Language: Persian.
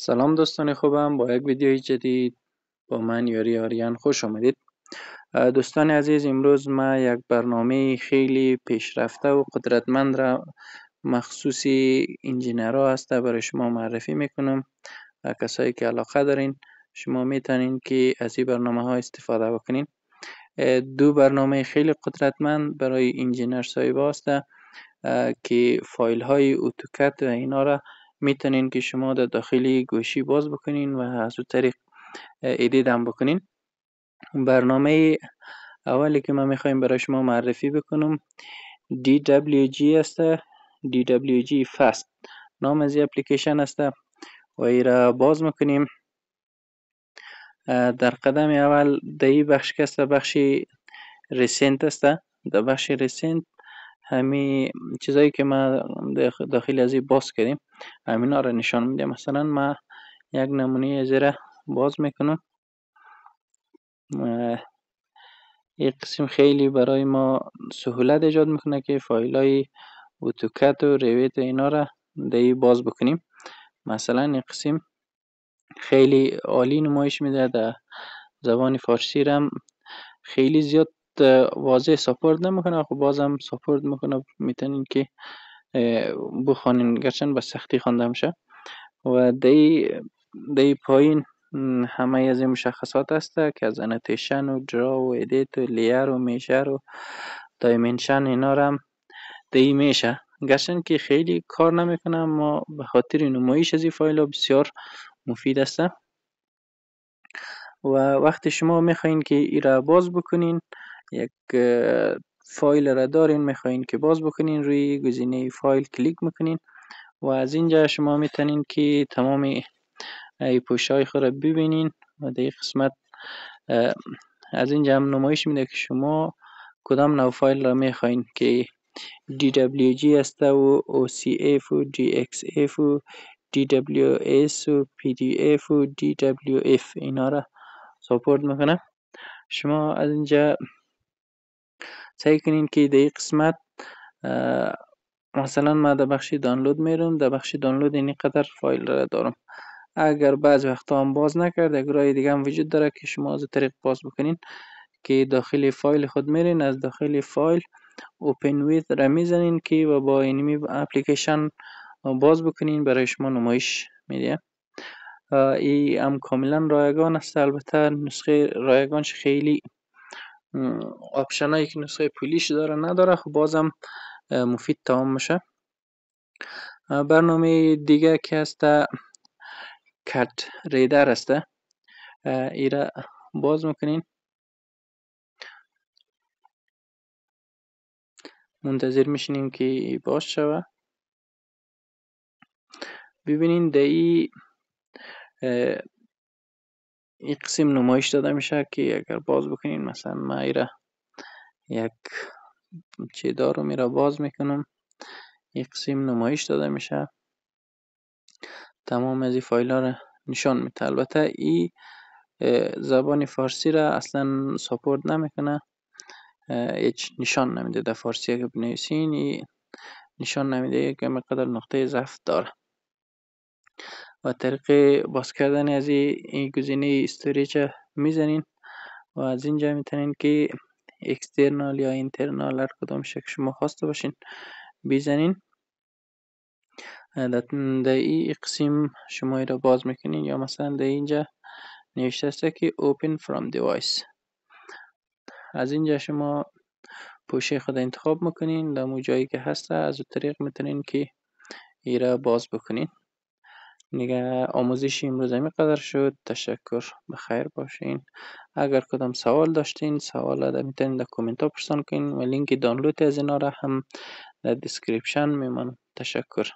سلام دوستان خوبم، با یک ویدیوی جدید با من یاری آریان خوش آمدید. دوستان عزیز، امروز ما یک برنامه خیلی پیشرفته و قدرتمند را مخصوص انجینرها هسته برای شما معرفی میکنم. کسایی که علاقه دارین شما میتونین که از این برنامه ها استفاده بکنین. دو برنامه خیلی قدرتمند برای انجینر صاحب هسته که فایل های اتوکد و اینا را میتونین که شما در داخلی گوشی باز بکنین و از اون طریق ادیت هم بکنین. برنامه اولی که ما میخوایم برای شما معرفی بکنم DWG است. DWG Fast نام از اپلیکیشن است و ای را باز میکنیم. در قدم اول در این بخش که است بخش ریسنت است. در بخش ریسنت همین چیزایی که ما داخل از این باز کردیم همینا را نشان میده. مثلا ما یک نمونه از را باز میکنم. این قسم خیلی برای ما سهولت ایجاد میکنه که فایل های اتوکد و ریویت اینا را در باز بکنیم. مثلا این قسم خیلی عالی نمایش میده. در زبان فارسی را خیلی زیاد واضح ساپورت نمیکنه، خب بازم ساپورت میکنه، میتونین که بخوانین گرچن به سختی خوانده میشه. و دی پایین همه از این مشخصات هست که از انوتیشن و درا و ادیت و لیر و میشر و دایمنشن اینا را هم دی میشه. گرچن که خیلی کار نمیکنه اما به خاطر نمایش از این فایل ها بسیار مفید است. و وقتی شما میخواین که ای را باز بکنین، یک فایل را دارین میخواین که باز بکنین، روی گزینه فایل کلیک میکنین و از اینجا شما میتونین که تمام ای پوش های خود را ببینین و در قسمت از اینجا هم نمایش میده که شما کدام نوع فایل را میخواین که DWG است و OCF و DXF و DWS و PDF و DWF اینا را ساپورت میکنه. شما از اینجا سعی کنین که در این قسمت مثلا ما در بخش دانلود میرم، در بخش دانلود این قدر فایل را دارم. اگر بعض وقتا هم باز نکرد یک راه دیگه هم وجود داره که شما از طریق باز بکنین که داخل فایل خود میرین، از داخل فایل اوپن ویت را میزنین که و با اینمی اپلیکیشن باز بکنین برای شما نمایش میده. این هم کاملا رایگان است. البته نسخه رایگانش خیلی آپشن هایی که نسخه پولیش داره نداره، خب بازم مفید تمام میشه. برنامه دیگه که هست کت ریدر است. ای را باز میکنین، منتظر میشینیم که باز شوه. ببینین در این قسم نمایش داده میشه که اگر باز بکنین، مثلا ما ای را یک چی دارم ای را باز میکنم، این قسم نمایش داده میشه، تمام از این فایل ها را نشان میده. البته این زبان فارسی را اصلا ساپورت نمیکنه، هیچ نشان نمیده. در فارسی اگه بنویسین نشان نمیده که مقدار نقطه ضعف داره. و طریق باز کردن از این گزینه استوریج میزنین و از اینجا میتونین که اکسترنال یا اینترنال هر کدام شکل شما خواسته باشین بزنین. در این قسم شما ای را باز میکنین، یا مثلا در اینجا نوشته است که open from device. از اینجا شما پوشه خود انتخاب میکنین در مو جایی که هسته، از طریق میتونین که ای را باز بکنین. دیگه آموزش امروز قدر شد. تشکر، بخیر باشین. اگر کدام سوال داشتین سوال را میتونین در کومنت ها پرسان کنین و لینک دانلود از اینا را هم در دیسکریپشن میمانم. تشکر.